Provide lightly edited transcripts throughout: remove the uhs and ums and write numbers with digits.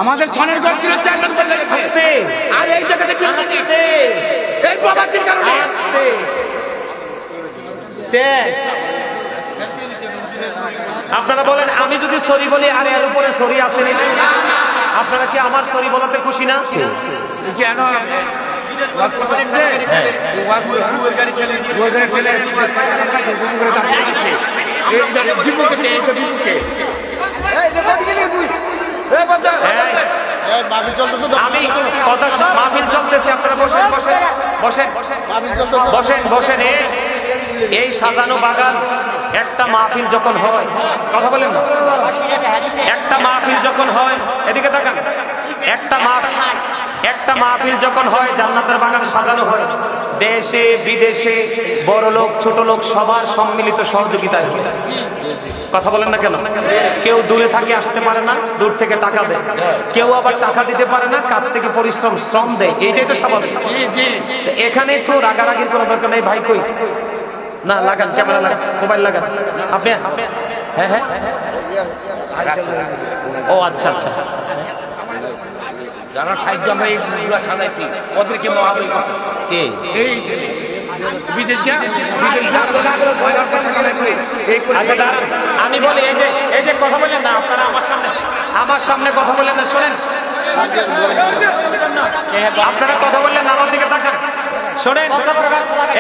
আমাদের ছনের ঘর ছিল 4 নম্বর লেগেছে আর এই জায়গাতে এই প্রবাসীর কারণে শেষ। আপনারা বলেন আমি যদি সরি বলি আর এর উপরে সরি আসেনি, আপনারা কি আমার সরি বলাতে খুশি না? কেন আমি কথা মাহফিল চলতেছে, আপনারা বসেন বসেন বসেন বসেন বসেন। এই সাজানো বাগান একটা মাহফিল যখন হয়, কথা বলেন না, একটা মাহফিল যখন হয়, এদিকে তাকান, একটা মাহফিল যখন হয় জান্নাতের বাগান সাজানো হয়, দেশে বিদেশে বড় লোক ছোট লোক সবার সম্মিলিত সহযোগিতায় হয়। কথা বলেন না কেন? কেউ দূরে থাকে আসতে পারে না, দূর থেকে টাকা দেয়, কেউ আবার টাকা দিতে পারে না, কাছ থেকে পরিশ্রম শ্রম দেয়, এইটাই তো স্বাভাবিক। এখানে তো রাগারাগির কোনো দরকার নেই। ভাই কই না, লাগান ক্যামেরা, লাগান মোবাইল, লাগান আপনি। হ্যাঁ হ্যাঁ, ও আচ্ছা আচ্ছা, যারা সাহায্য আমরা এইগুলা সাজাইছি ওদেরকে মহাবী কে এই বিদেশ আমি বলি এই যে কথা বলেন না আপনারা আমার সামনে কথা বলেন না, শোনেন আপনারা কথা বললেন না, আমার দিকে তাকান, শোনেন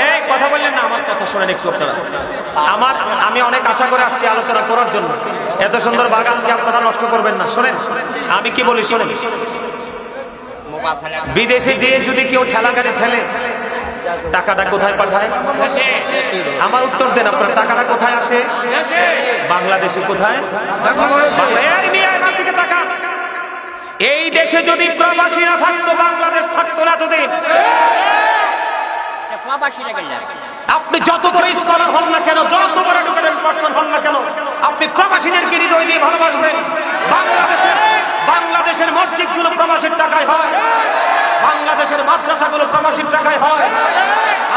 এই কথা বললেন না, আমার কথা শোনেন একটু আপনারা। আমি অনেক আশা করে আসছি আলোচনা করার জন্য, এত সুন্দর বাগানকে আপনারা নষ্ট করবেন না। শোনেন আমি কি বলি, শোনেন, বিদেশে যেয়ে যদি কেউ ঠেলা গাড়ি ঠেলে টাকাটা কোথায় পাঠায়? আমার উত্তর দেন, আপনার টাকাটা কোথায় আসে? বাংলাদেশে। কোথায়? এই দেশে যদি প্রবাসীরা থাকতো, বাংলাদেশ থাকতো না এতদিন। আপনি যত বড় স্কলার হন না কেন, যত বড় এডুকেটেড পারসন হন না কেন, আপনি প্রবাসীদেরকে হৃদয় দিয়ে ভালোবাসবেন। বাংলাদেশের মসজিদগুলো প্রবাসীর টাকায় হয়, বাংলাদেশের মাদ্রাসাগুলো প্রবাসীর টাকায় হয়।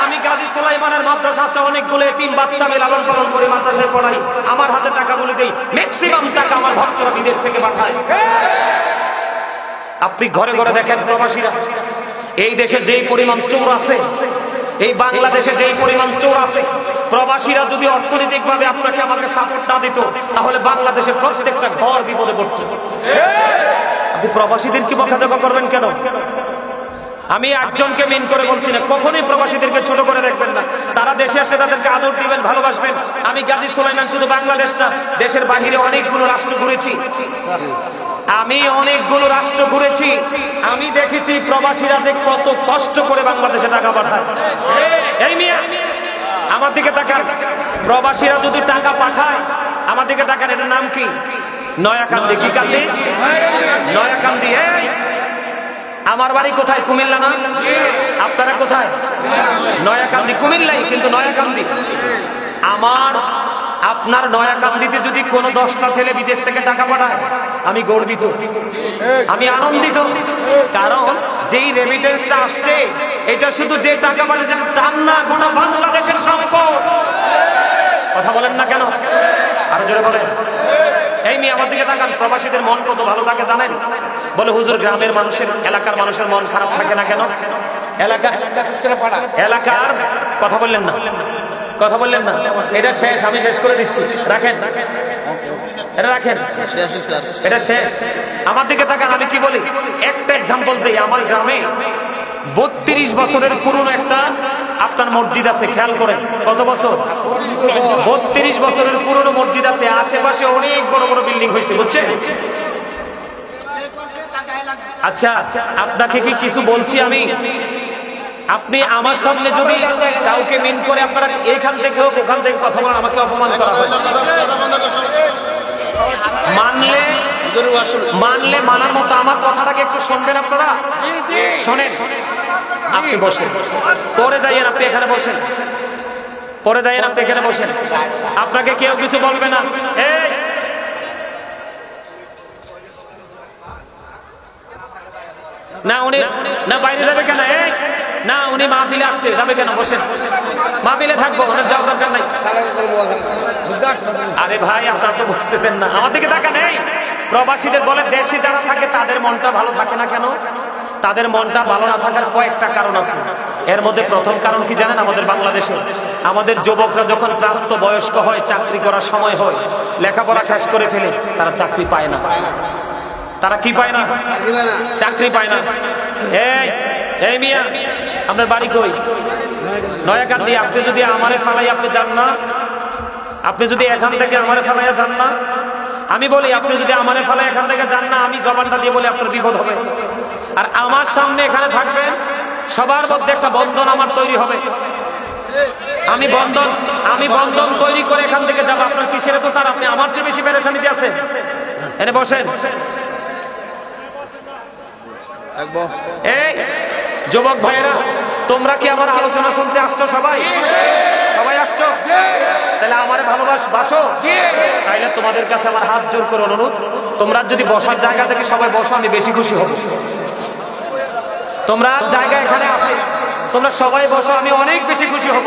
আমি গাজী সুলাইমানের মাদ্রাসা আছে অনেকগুলো, 3 বাচ্চা আমি লালন পালন করে মাদ্রাসায় পড়াই, আমার হাতে টাকা বলে দেই, ম্যাক্সিমাম টাকা আমার ভক্তরা বিদেশ থেকে পাঠায়। আপনি ঘরে ঘরে দেখেন প্রবাসীরা, এই দেশে যেই পরিমাণ চোর আছে, এই বাংলাদেশে যেই পরিমাণ চোর আছে, প্রবাসীরা যদি অর্থনৈতিক ভাবে আপনাকে আমাকে সাপোর্ট না দিত, তাহলে বাংলাদেশের প্রত্যেকটা ঘর বিপদে পড়ত। আপনি প্রবাসীদেরকে বকাঝকা করবেন কেন? আমি একজনকে মেন করে বলছি না, কখনোই প্রবাসীদেরকে ছোট করে দেখবেন না। তারা দেশে আসলে তাদেরকে আদর দিবেন, ভালোবাসবেন। আমি গাজী সুলাইমান শুধু বাংলাদেশ না, দেশের বাহিরে অনেকগুলো রাষ্ট্র ঘুরেছি, আমি দেখেছি প্রবাসীরা যে কত কষ্ট করে বাংলাদেশে টাকা পাঠায়। এই মিয়া আমার দিকে তাকান, প্রবাসীরা যদি টাকা পাঠায়, আমার দিকে তাকান, এটার নাম কি? নয়াকান্দি। কি কান্দি? নয়াকান্দি। আমার বাড়ি কোথায়? কুমিল্লা না? আপনারা কোথায়? নয়াকান্দি। কুমিল্লাই, কিন্তু নয়াকান্দি। আপনার নয়াকান্দিতে যদি কোনো 10টা ছেলে বিদেশ থেকে টাকা পাঠায়, আমি গর্বিত, আমি আনন্দিত। কারণ যেই রেমিটেন্সটা আসছে, এটা শুধু যে টাকা পাঠিয়েছেন তার না, গোটা বাংলাদেশের সম্পদ। কথা বলেন না কেন? আরো জোরে বলেন। এই মেয়ে আমার দিকে তাকান, প্রবাসীদের মন কত ভালো থাকে জানেন? বলে হুজুর গ্রামের মানুষের, এলাকার মানুষের মন খারাপ থাকে না কেন? এলাকার কথা বললেন না, কথা বললেন না, এটা শেষ, আমি শেষ করে দিচ্ছি, রাখেন এটা, রাখেন এটা শেষ। আমার দিকে তাকান, আমি কি বলি একটা এক্সাম্পল দিই। আমার গ্রামে 32 বছরের পুরনো একটা আপনার মসজিদ আছে, খেয়াল করেন। কত বছর? 32 বছরের পুরনো মসজিদ আছে, আশেপাশে অনেক বড় বড় বিল্ডিং হয়েছে, বুঝছেন? আচ্ছা, আপনাকে কি কিছু বলছি আমি? আপনি আমার সামনে যদি কাউকে মিন করে আপনারা এইখান থেকে হোক ওখান থেকে কথা বলেন, আমাকে অপমান করা হয়। মানলে মানার মতো আমার কথাটাকে একটু শুনবেন আপনারা। শোনেন, আপনি বসেন, পরে যাইয়েন, আপনি এখানে বসেন, পরে যাইয়েন, আপনি এখানে বসেন, আপনাকে কেউ কিছু বলবে না। এই না, উনি না বাইরে যাবে কেন? এই না, উনি মাহফিলে আসছে, যাবে কেন? বসেন, মাহফিলে থাকবো, ওনার যাওয়ার দরকার নাই। আরে ভাই, আপনারা তো বুঝতেছেন না, আমার দিকে তাকান। এই প্রবাসীদের বলে দেশে যারা থাকে তাদের মনটা ভালো থাকে না কেন? তাদের মনটা ভালো না থাকার কয়েকটা কারণ আছে। এর মধ্যে প্রথম কারণ কি জানেন? আমাদের বাংলাদেশে আমাদের যুবকরা যখন প্রাপ্ত বয়স্ক হয়, চাকরি করার সময় হয়, লেখাপড়া শেষ করে ফেলে, তারা চাকরি পায় না। তারা কি পায় না? চাকরি পায় না। এই মিয়া, আপনার বাড়ি কই? নয়াকান্দি। আপনি যদি আমারে ফালাই আপনি যান না, আপনি যদি এখান থেকে আমারে ফালাইয়া যান না, আমি বলি আপনি যদি আমারে ফালাই এখান থেকে যান না, আমি জবানটা দিয়ে বলি আপনার বিপদ হবে। আর আমার সামনে এখানে থাকবেন, সবার মধ্যে একটা বন্ধন আমার তৈরি হবে। আমি বন্ধন তৈরি করে এখান থেকে যাবো। আপনার কিসের তো স্যার? আপনি আমার চেয়ে বেশি পেরেশানিতে আছেন। এনে বসেন। এই যুবক ভাইয়েরা, তোমরা কি আমার আলোচনা শুনতে আসছো? সবাই আসছো? তাহলে আমারে ভালোবাসো? তাইলে তোমাদের কাছে আমার হাত জোর করে অনুরোধ, তোমরা যদি বসার জায়গা থেকে সবাই বসো, আমি বেশি খুশি হব। তোমরা জায়গা এখানে আছে, তোমরা সবাই বসো, আমি অনেক বেশি খুশি হব।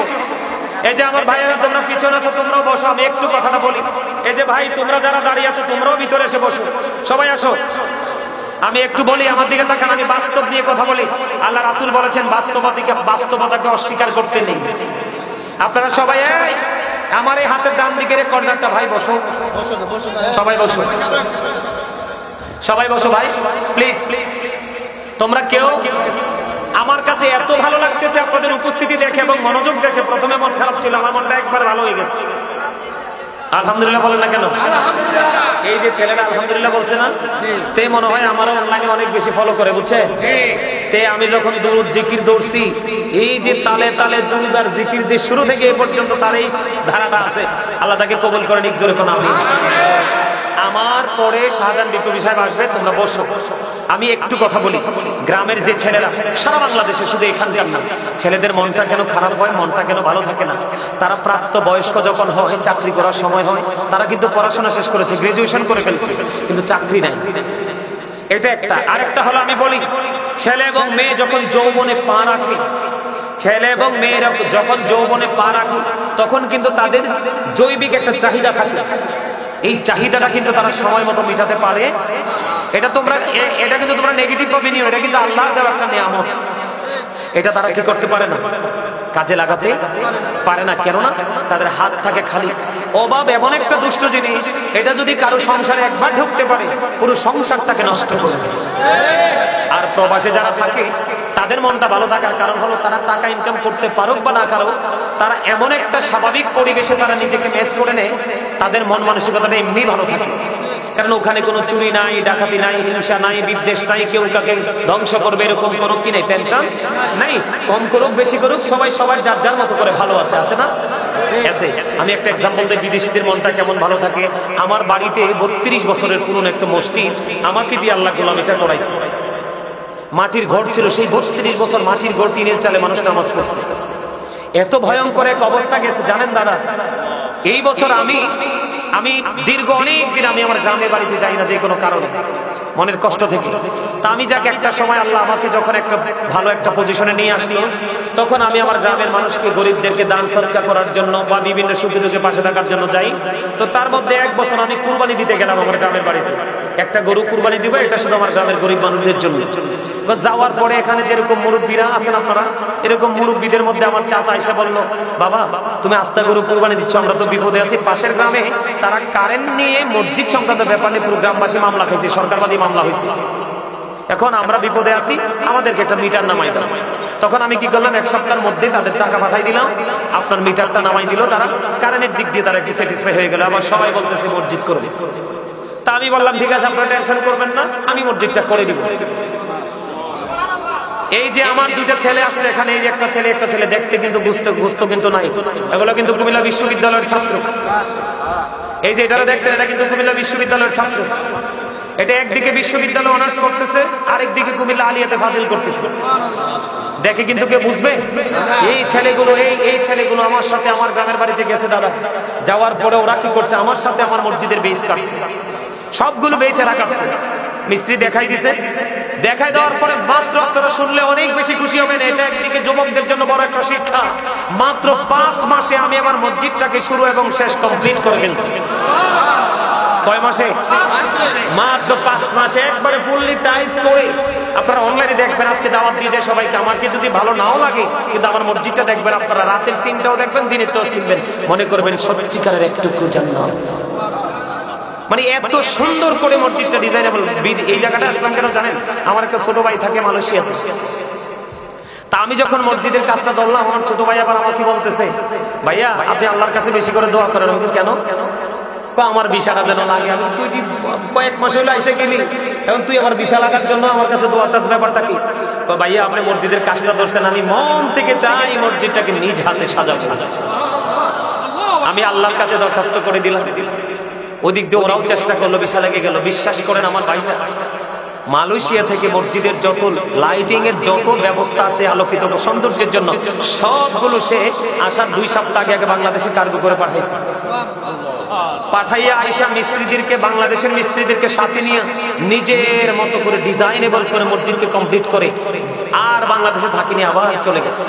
এই যে আমার ভাইয়েরা তোমরা পিছনে আছো, তোমরাও বসো, আমি একটু কথাটা বলি। এই যে ভাই, তোমরা যারা দাঁড়িয়ে আছো, তোমরাও ভিতরে এসে বসো, সবাই আসো। আমি একটু বলি, আমার দিকে তাকান, আমি বাস্তব নিয়ে কথা বলি। আল্লাহ রাসূল বলেছেন বাস্তবতাকে অস্বীকার করতে নেই। আপনারা সবাই আমার এই হাতের ডান দিকের কর্নারটা ভাই বসো, সবাই বসো, সবাই বসো ভাই প্লিজ। তোমরা কেউ, আমার কাছে এত ভালো লাগতেছে আপনাদের উপস্থিতি দেখে এবং মনোযোগ দেখে। প্রথমে মন খারাপ ছিল, আমার মনটা একবার ভালো হয়ে গেছে। আলহামদুলিল্লাহ বলেন না কেন? এই যে ছেলেরা আলহামদুলিল্লাহ বলছে না, তে মনে হয় আমারও অনলাইনে অনেক বেশি ফলো করে, বুঝছে? তে আমি যখন দুরুদ জিকির দৌড়ছি, এই যে তালে তালে দুরুদ আর জিকির যে শুরু থেকে এ পর্যন্ত তার এই ধারাটা আছে, আল্লাহ তাকে কবুল করে নিক, জোরে কোন আমিন। আমার পরে শাহজাহান বিপ্লবী সাহেব আসবে, তোমরা বসো। আমি একটু কথা বলি। গ্রামের যে ছেলেরা, সারা বাংলাদেশে, শুধু এখানকার না, ছেলেদের মনটা কেন খারাপ হয়, মনটা কেন ভালো থাকে না? তারা প্রাপ্ত বয়স্ক যখন হয়, চাকরি করার সময় হয়, তারা কিন্তু পড়াশোনা শেষ করেছে, গ্রাজুয়েশন করে ফেলছে, কিন্তু চাকরি নাই। এটা একটা। আরেকটা হলো, আমি বলি, ছেলে এবং মেয়ে যখন যৌবনে পা রাখে, ছেলে এবং মেয়েরা যখন যৌবনে পা রাখে, তখন কিন্তু তাদের জৈবিক একটা চাহিদা থাকে। এই চাহিদাটা কিন্তু তারা সময় মতো মেটাতে পারে। এটা কিন্তু তোমরা নেগেটিভ ভাবে নিও, এটা কিন্তু আল্লাহর দেওয়া একটা নিয়ামত। এটা তারা কি করতে পারে না, কাজে লাগাতে পারে না। কেননা তাদের হাত থাকে খালি। অভাব এমন একটা দুষ্ট জিনিস, এটা যদি কারো সংসারে একবার ঢুকতে পারে, পুরো সংসারটাকে নষ্ট করে। আর প্রবাসে যারা থাকে, তাদের মনটা ভালো থাকার কারণ হলো, তারা টাকা ইনকাম করতে পারুক বা না পারুক, তারা এমন একটা স্বাভাবিক পরিবেশে তারা নিজেকে ম্যাচ করে নেয়, তাদের মন মানসিকতাটা এমনি ভালো থাকে। কারণ ওখানে কোনো চুরি নাই, ডাকাতি নাই, হিংসা নাই, বিদ্বেষ নাই, কেউ কাকে ধ্বংস করবে এরকম কোনো কি নাই, টেনশন নাই। কম করুক বেশি করুক, সবাই সবার যার যার মতো করে ভালো আছে না? আছে। আমি একটা এক্সাম্পল দিই, বিদেশিদের মনটা কেমন ভালো থাকে। আমার বাড়িতে 32 বছরের পুরনো একটা মসজিদ আমাকে দিয়ে আল্লাহ গোলামিটা করাইছে। মাটির ঘর ছিল, সেই 32 বছর মাটির ঘর, টিনের চালে মানুষ নামাজ পড়ছে। এত ভয়ঙ্কর এক অবস্থা গেছে জানেন দাদা। এই বছর আমি দীর্ঘ অনেক দিন আমি আমার গ্রামের বাড়িতে যাই না, যে কোনো কারণে, মনের কষ্ট থেকে। তা আমি যাকে একটা সময় আল্লাহ আমাকে যখন একটা ভালো একটা পজিশনে নিয়ে আসলো, তখন আমি আমার গ্রামের মানুষকে, গরিবদেরকে দান সদকা করার জন্য বা বিভিন্ন সুখে দুঃখে পাশে থাকার জন্য যাই। তো তার মধ্যে এক বছর আমি কুরবানি দিতে গেলাম আমার গ্রামের বাড়িতে। একটা গরু কুরবানি দিব, এটা শুধু আমার গ্রামের গরিব মানুষদের জন্য। যাওয়ার পরে এখানে যেরকম মুরব্বীরা আছেন আপনারা, এরকম মুরব্বীদের মধ্যে আমার চাচা এসে বললো, বাবা তুমি আস্তা গরু কুরবানি দিচ্ছ, আমরা তো বিপদে আছি। পাশের গ্রামে তারা কারেন্ট নিয়ে মসজিদ সংক্রান্ত ব্যাপার নিয়ে পুরো গ্রামবাসী মামলা খাইছে, সরকারবাদী মামলা হয়েছে। এখন আমরা বিপদে আছি, আমাদেরকে একটা মিটার নামাই দাও। তখন আমি কি করলাম, এক সপ্তাহের মধ্যে তাদের টাকা পাঠাই দিলাম, আপনার মিটারটা নামাই দিল। তারা কারেন্টের দিক দিয়ে তারা একটু স্যাটিসফাই হয়ে গেল। আবার সবাই বলতেছে মসজিদ করবে। তা আমি বললাম ঠিক আছে, আপনারা টেনশন করবেন না, আমি মসজিদটা করে দিব। এই যে আমার দুইটা ছেলে আসছে এখানে, এই একটা ছেলে দেখতে কিন্তু বুঝতো কিন্তু নাই, এগুলো কিন্তু কুমিল্লা বিশ্ববিদ্যালয়ের ছাত্র। এই যে এটা দেখতেন, এটা কিন্তু কুমিল্লা বিশ্ববিদ্যালয়ের ছাত্র। এটা একদিকে বিশ্ববিদ্যালয় অনার্স করতেছে, আরেকদিকে কুমিল্লা আলিয়াতে ফাজিল করতেছে। দেখে কিন্তু কে বুঝবে? এই ছেলেগুলো আমার সাথে আমার গ্রামের বাড়িতে গেছে দাদা। যাওয়ার পরে ওরা কি করছে, আমার সাথে আমার মসজিদের বেইস কাটছে, সবগুলো বেইসে রাখাচ্ছে। মিস্ত্রি দেখাই দিছে, দেখাই দেওয়ার পরে মাত্র, আপনারা শুনলে অনেক বেশি খুশি হবেন, এটা একদিকে যুবকদের জন্য বড় একটা শিক্ষা। মাত্র 5 মাসে আমি আমার মসজিদটাকে শুরু এবং শেষ কমপ্লিট করে ফেলছি। কয় মাসে? মাত্র 5 মাসে একবারে ফুললি টাইস করে। আপনারা অনলাইনে দেখবেন, আজকে দাওয়াত দিয়ে যায় সবাইকে। আমাকে যদি ভালো নাও লাগে, কিন্তু আমার মসজিদটা দেখবেন, আপনারা রাতের সিনটাও দেখবেন, দিনেরটাও চিনবেন, মনে করবেন সত্যিকারের একটুকু জান্নাত। মানে এত সুন্দর করে মসজিদটা ডিজাইনেবল। এই জায়গাটা আসলাম কেন জানেন? আমার একটা ছোট ভাই থাকে মালয়েশিয়াতে। তা আমি যখন মসজিদের কাজটা ধরলাম, আমার ছোট ভাই আবার আমাকে বলতেছে, ভাইয়া আপনি আল্লাহর কাছে বেশি করে দোয়া করেন। আমি কেন? আমার বিশাটা যেন লাগে। আমি তুই কয়েক মাস হইলো এসে গেলি, এখন তুই আমার বিশা লাগার জন্য আমার কাছে দোয়া চাস, ব্যাপারটা কি? ভাইয়া আপনি মসজিদের কাজটা ধরছেন, আমি মন থেকে চাই মসজিদটাকে নিজ হাতে সাজাবো। আমি আল্লাহর কাছে দরখাস্ত করে দিলাম। ওদিক দিয়ে ওরাও চেষ্টা করলো, বিশা লেগে গেল। বিশ্বাস করেন আমার ভাইটা মালয়েশিয়া থেকে মসজিদের যত লাইটিং এর যত ব্যবস্থা আছে আলোকিত সৌন্দর্যের জন্য, সবগুলো সে আসার 2 সপ্তাহ আগে বাংলাদেশে কার্গো করে পাঠাইছে। পাঠাইয়া আয়েশা মিস্ত্রিদেরকে, বাংলাদেশের মিস্ত্রিদেরকে সাথে নিয়ে নিজের মতো করে ডিজাইনেবল করে মসজিদকে কমপ্লিট করে আর বাংলাদেশে থাকিনি, আবার চলে গেছে।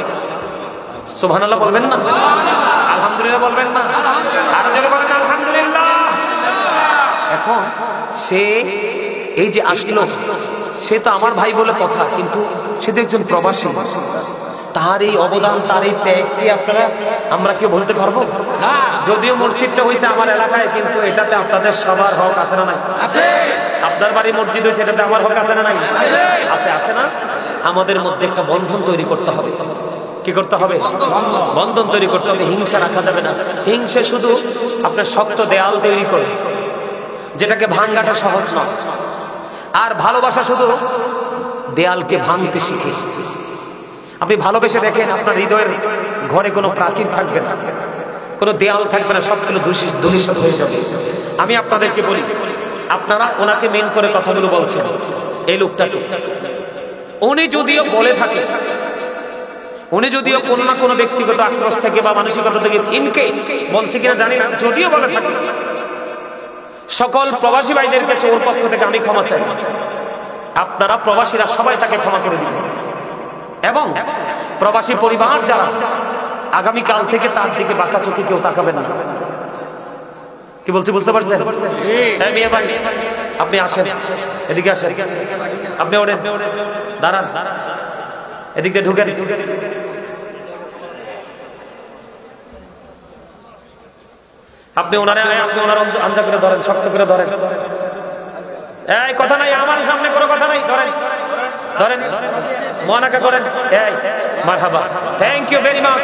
সুবহানাল্লাহ বলবেন না? আলহামদুলিল্লাহ বলবেন না? আর যারা বলেন আলহামদুলিল্লাহ। এখন সে এই যে আসলো, সে তো আমার ভাই বলে কথা, কিন্তু সে তো একজন প্রবাসী। তার এই অবদান, তার এই ত্যাগ কি আমরা কেউ বলতে পারবো? যদিও মসজিদটা হয়েছে আমার এলাকায়, কিন্তু এটাতে আপনাদের সবার হক আছে না নাই? আপনার বাড়ি মসজিদ হয়েছে, এটাতে আমার হক আছে না নাই? আছে, আছে না? আমাদের মধ্যে একটা বন্ধন তৈরি করতে হবে। কি করতে হবে? বন্ধন তৈরি করতে হবে। হিংসা রাখা যাবে না। হিংসা শুধু আপনার শক্ত দেয়াল তৈরি করে, যেটাকে ভাঙ্গাটা সহজ নয়। আর ভালোবাসা শুধু দেয়ালকে ভাঙতে শিখে। আপনি ভালোবেসে দেখেন, আপনার হৃদয়ের ঘরে কোনো প্রাচীর থাকবে না, কোনো দেয়াল থাকবে না, সবগুলো ধূলিসাৎ হয়ে যাবে। আমি আপনাদেরকে বলি, আপনারা ওনাকে মেন করে কথাগুলো বলছেন, এই লোকটাকে উনি যদিও বলে থাকে, উনি যদিও কোনো না কোনো ব্যক্তিগত আক্রোশ থেকে বা মানসিকতা থেকে ইনকেস বলছে কিনা জানি না, যদিও বলে থাকে, সকল প্রবাসী ভাইদের কাছে ওর পক্ষ থেকে আমি ক্ষমা চাই। আপনারা প্রবাসীরা সবাই তাকে ক্ষমা করে দিবেন, এবং প্রবাসী পরিবার যারা, আগামীকাল থেকে তার দিকে বাঁকা চোখে কেউ তাকাবেন না। কি বলছি বুঝতে পারছেন? আপনি আসেন, এদিকে আসেন, আপনি ওঠেন, দাঁড়ান, এদিক দিয়ে ঢুকেন। আপনি ওনার আঞ্জা করে ধরেন, শক্ত করে ধরেন। এই কথা নাই, আমার সামনে কোনো কথা নাই, ধরেন ধরেন, মনাকা করেন। এই মারহাবা, থ্যাংক ইউ ভেরি মাচ।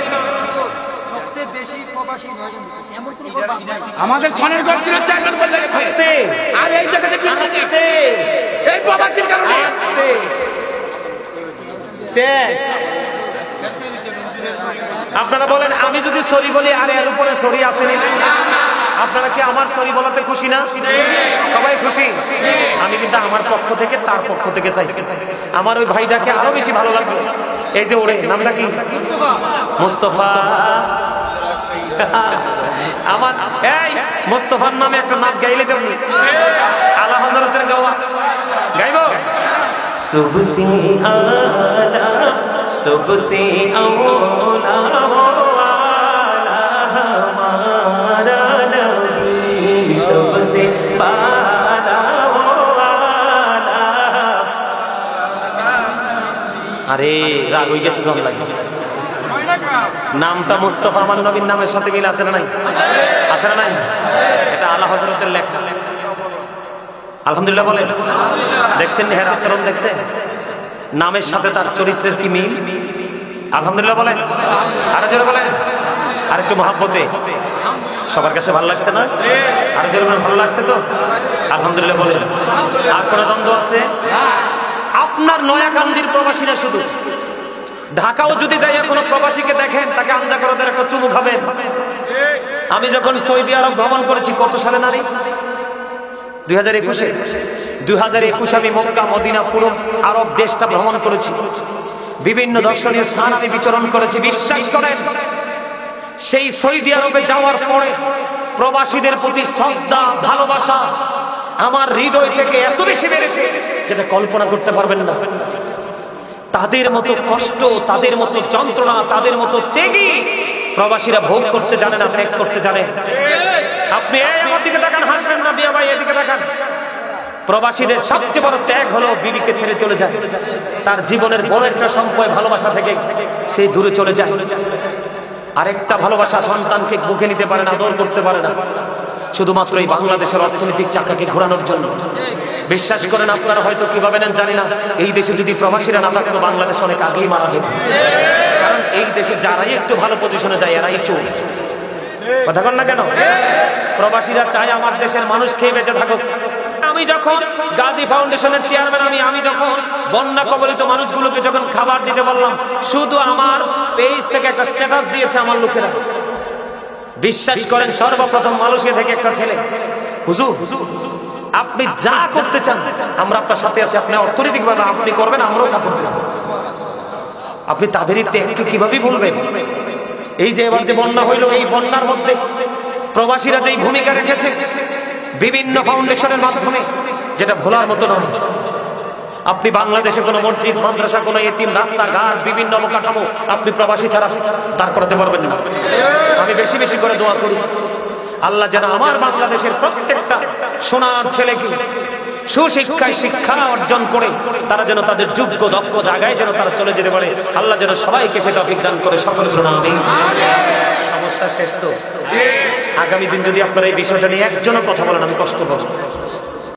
আমাদের ছনের ঘর ছিল 4 নম্বর জায়গাতে, আর এই জায়গাতে এই প্রবাসীর কারণে শেষ। আপনারা বলেন, আমি যদি সরি বলি আর এর উপরে সরি আসেনি, আপনারা কি আমার সরি বলাতে খুশি না? সবাই খুশি? আমি কিন্তু আমার পক্ষ থেকে, তার পক্ষ থেকে চাইছি আমার ওই ভাইটাকে আরো বেশি ভালো লাগবে। এই যে ওরে নামটা কি? মুস্তফা। আমার এই মুস্তফার নামে একটা নাম গাইলে দেবনি? আলা হযরতের গাওয়া গাইবো। সুবসে আলা সুবসে আওলা ওয়ালা হামারা নবী, সুবসে পালা ওয়ালা। আরে রাগ হয়ে গেছে জন লাগে। নামটা মুস্তফা আমার নবীর নামের সাথে মিল আছে না নাই? আছে না নাই? এটা আলা হযরতের লেখা। আলহামদুলিল্লাহ বলেন। দেখছেন হের আচরণ, দেখছেন নামের সাথে তার চরিত্রের কি মিল? আলহামদুলিল্লাহ বলেন। আরো জোরে বলেন, আর একটু মহব্বতে। সবার কাছে ভালো লাগছে না? আরো জোরে ভালো লাগছে তো? আলহামদুলিল্লাহ বলেন। আর কোন দ্বন্দ্ব আছে? আপনার নয়াকান্দির প্রবাসীরা শুধু ঢাকাও যদি যাই কোনো প্রবাসীকে দেখেন, তাকে আমজা করে একটা চুমু খাবেন। আমি যখন সৌদি আরব ভ্রমণ করেছি, কত সালে নারী? 2021 আমি মক্কা মদিনা পুরো আরব দেশটা ভ্রমণ করেছি। বিভিন্ন দর্শনীয় স্থান আমি বিচরণ করেছি। বিশ্বাস করেন, সেই সৌদি আরবে যাওয়ার পরে প্রবাসীদের প্রতি শ্রদ্ধা, ভালোবাসা আমার হৃদয় থেকে এত বেশি বেড়েছে যেটা কল্পনা করতে পারবেন না। তাদের মতো কষ্ট, তাদের মতো যন্ত্রণা, তাদের মতো ত্যাগী প্রবাসীরা ভোগ করতে জানে না, ত্যাগ করতে জানে। আপনি এই আমার দিকে তাকান, হাসবেন না বিয়া ভাই, এদিকে তাকান। প্রবাসীদের সবচেয়ে বড় ত্যাগ হলো বিবিকে ছেড়ে চলে যায়, তার জীবনের বড় একটা সম্পদ ভালোবাসা থেকে সেই দূরে চলে যায়। আরেকটা ভালোবাসা, সন্তানকে বুকে নিতে পারে না, আদর করতে পারে না, শুধুমাত্র এই বাংলাদেশের অর্থনৈতিক চাকাকে ঘোরানোর জন্য। বিশ্বাস করেন, আপনারা হয়তো কিভাবে নেন জানি না, এই দেশে যদি প্রবাসীরা না থাকতো বাংলাদেশ অনেক আগেই মারা যেত। কারণ এই দেশে যারাই একটু ভালো পজিশনে যায় এরাই চোর। কথা বল না কেন? প্রবাসীরা চায় আমার দেশের মানুষ খেয়ে বেঁচে থাকুক। আমি যখন গাজী ফাউন্ডেশনের চেয়ারম্যান, আমি যখন বন্যা কবলিত মানুষগুলোকে যখন খাবার দিতে বললাম, শুধু আমার পেজ থেকে একটা স্ট্যাটাস দিয়েছে আমার লোকেরা। বিশ্বাস করেন, সর্বপ্রথম মালয়েশিয়া থেকে একটা ছেলে, হুজুর আপনি যা করতে চান আমরা আপনার সাথে আছি, আপনি অর্থনৈতিক ভাবে আপনি করবেন, আমরাও সাপোর্ট দেব। আপনি তাদেরই ত্যাগকে কিভাবে ভুলবেন? এই যে এবার যে বন্যা হইল, এই বন্যার মধ্যে প্রবাসীরা যেই ভূমিকা রেখেছে বিভিন্ন ফাউন্ডেশনের মাধ্যমে, যেটা ভোলার মতো নয়। আপনি বাংলাদেশে কোনো মসজিদ, মাদ্রাসা, কোনো এতিম, রাস্তাঘাট, বিভিন্ন অবকাঠামো আপনি প্রবাসী ছাড়া দাঁড় করাতে পারবেন না। আমি বেশি বেশি করে দোয়া করি, আল্লাহ যেন আমার বাংলাদেশের প্রত্যেকটা সোনার ছেলেকে সুশিক্ষায় শিক্ষা অর্জন করে তারা যেন তাদের যোগ্য দক্ষ জায়গায় যেন তারা চলে যেতে পারে। আল্লাহ যেন সবাইকে সেটা অভিজ্ঞান করে সকলে শোনা। সমস্যা শেষ তো? আগামী দিন যদি আপনারা এই বিষয়টা নিয়ে একজনও কথা বলেন, আমি কষ্ট পাবো।